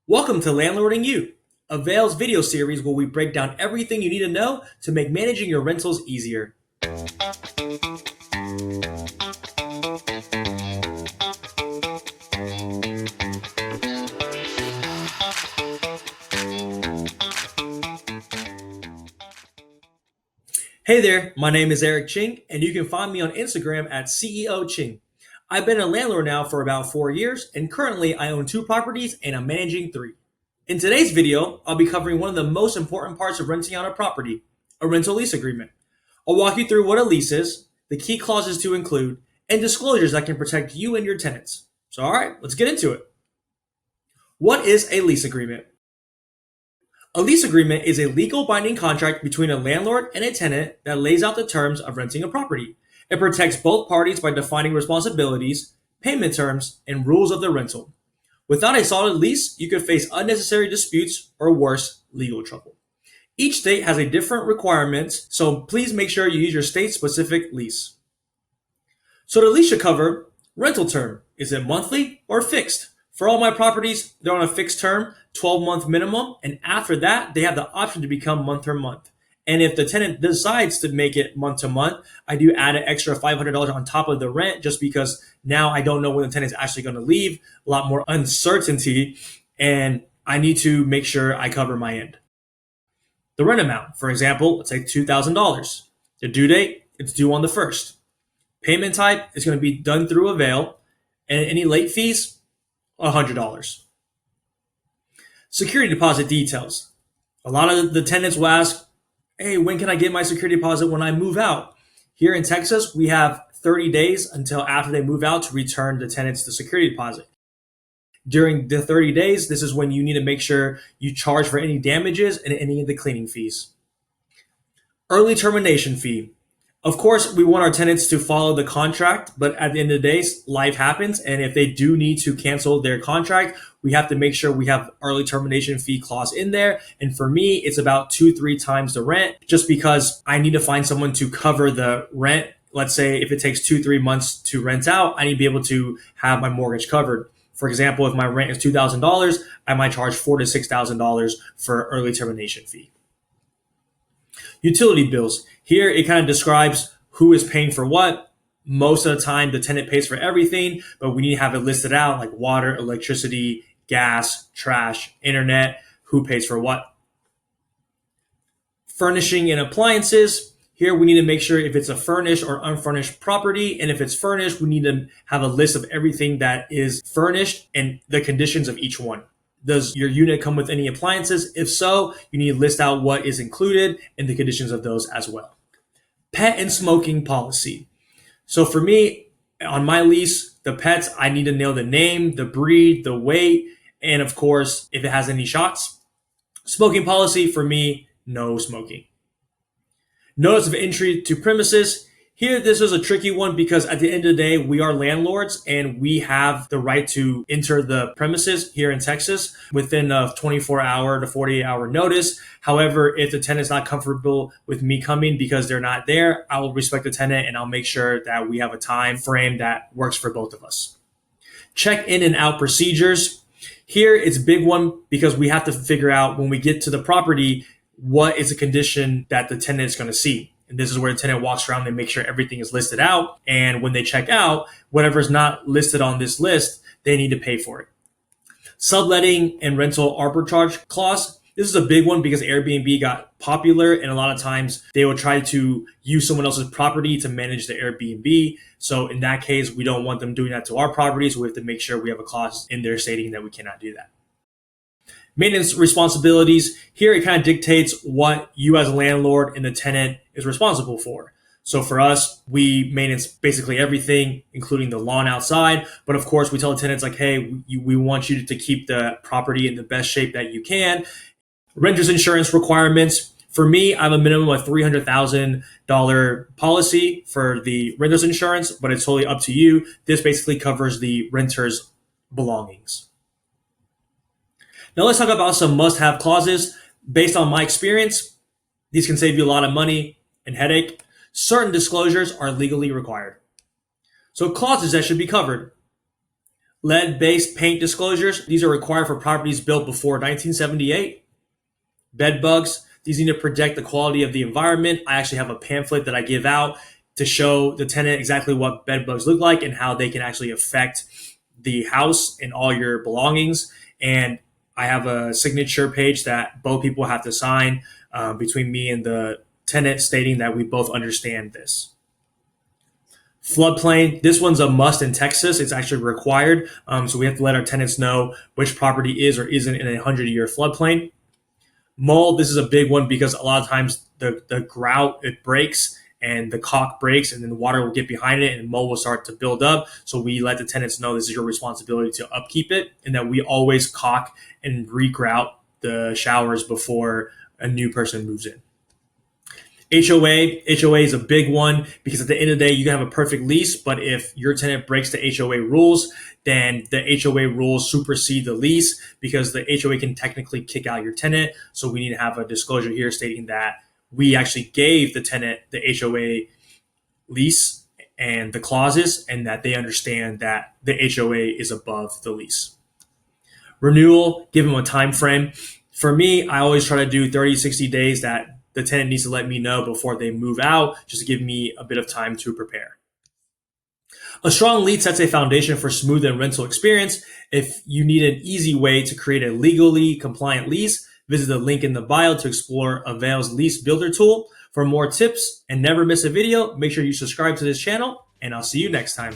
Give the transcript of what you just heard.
Welcome to Landlording U, Avail's video series where we break down everything you need to know to make managing your rentals easier. Hey there, my name is Eric Ching, and you can find me on Instagram at CEO Ching. I've been a landlord now for about 4 years, and currently I own 2 properties and I'm managing 3. In today's video, I'll be covering one of the most important parts of renting out a property, a rental lease agreement. I'll walk you through what a lease is, the key clauses to include, and disclosures that can protect you and your tenants. So alright, let's get into it. What is a lease agreement? A lease agreement is a legal binding contract between a landlord and a tenant that lays out the terms of renting a property. It protects both parties by defining responsibilities, payment terms, and rules of the rental. Without a solid lease, you could face unnecessary disputes or worse, legal trouble. Each state has a different requirements, so please make sure you use your state-specific lease. So the lease should cover rental term. Is it monthly or fixed? For all my properties, they're on a fixed term, 12-month minimum, and after that, they have the option to become month-to-month. And if the tenant decides to make it month-to-month, I do add an extra $500 on top of the rent just because now I don't know when the tenant's actually going to leave, a lot more uncertainty, and I need to make sure I cover my end. The rent amount, for example, let's say $2,000. The due date, it's due on the 1st. Payment type is going to be done through Avail, and any late fees, $100. Security deposit details. A lot of the tenants will ask, hey, when can I get my security deposit when I move out? Here in Texas, we have 30 days until after they move out to return the tenants the security deposit. During the 30 days, this is when you need to make sure you charge for any damages and any of the cleaning fees. Early termination fee. Of course, we want our tenants to follow the contract, but at the end of the day, life happens. And if they do need to cancel their contract, we have to make sure we have early termination fee clause in there. And for me, it's about 2-3 times the rent just because I need to find someone to cover the rent. Let's say if it takes 2-3 months to rent out, I need to be able to have my mortgage covered. For example, if my rent is $2,000, I might charge $4,000 to $6,000 for early termination fee. Utility bills. Here, it kind of describes who is paying for what. Most of the time, the tenant pays for everything, but we need to have it listed out like water, electricity, gas, trash, internet, who pays for what. Furnishing and appliances. Here, we need to make sure if it's a furnished or unfurnished property, and if it's furnished, we need to have a list of everything that is furnished and the conditions of each one. Does your unit come with any appliances? If so, you need to list out what is included and the conditions of those as well. Pet and smoking policy. So for me, on my lease, the pets, I need to know the name, the breed, the weight, and of course, if it has any shots. Smoking policy, for me, no smoking. Notice of entry to premises. Here, this is a tricky one because at the end of the day, we are landlords and we have the right to enter the premises here in Texas within a 24-hour to 48-hour notice. However, if the tenant is not comfortable with me coming because they're not there, I will respect the tenant and I'll make sure that we have a time frame that works for both of us. Check in and out procedures. Here, it's a big one because we have to figure out when we get to the property, what is the condition that the tenant is going to see. And this is where the tenant walks around and make sure everything is listed out. And when they check out, whatever is not listed on this list, they need to pay for it. Subletting and rental arbitrage clause. This is a big one because Airbnb got popular and a lot of times they will try to use someone else's property to manage the Airbnb. So in that case, we don't want them doing that to our property. So we have to make sure we have a clause in there stating that we cannot do that. Maintenance responsibilities. Here, it kind of dictates what you as a landlord and the tenant is responsible for. So for us, we maintenance basically everything, including the lawn outside. But of course, we tell the tenants like, hey, we want you to keep the property in the best shape that you can. Renter's insurance requirements. For me, I have a minimum of $300,000 policy for the renter's insurance, but it's totally up to you. This basically covers the renter's belongings. Now let's talk about some must-have clauses. Based on my experience, these can save you a lot of money and headache. Certain disclosures are legally required. So clauses that should be covered. Lead-based paint disclosures. These are required for properties built before 1978. Bed bugs. These need to protect the quality of the environment. I actually have a pamphlet that I give out to show the tenant exactly what bed bugs look like and how they can actually affect the house and all your belongings. And I have a signature page that both people have to sign between me and the tenant, stating that we both understand this. Floodplain. This one's a must in Texas. It's actually required. So we have to let our tenants know which property is or isn't in a 100-year floodplain. Mold. This is a big one because a lot of times the grout, it breaks and the caulk breaks, and then the water will get behind it and mold will start to build up. So we let the tenants know this is your responsibility to upkeep it, and that we always caulk and re-grout the showers before a new person moves in. HOA is a big one because at the end of the day, you can have a perfect lease, but if your tenant breaks the HOA rules, then the HOA rules supersede the lease because the HOA can technically kick out your tenant. So we need to have a disclosure here stating that we actually gave the tenant the HOA lease and the clauses, and that they understand that the HOA is above the lease. Renewal, give them a time frame. For me, I always try to do 30, 60 days that the tenant needs to let me know before they move out, just to give me a bit of time to prepare. A strong lease sets a foundation for smooth and rental experience. If you need an easy way to create a legally compliant lease, visit the link in the bio to explore Avail's lease builder tool. For more tips and never miss a video, make sure you subscribe to this channel, and I'll see you next time.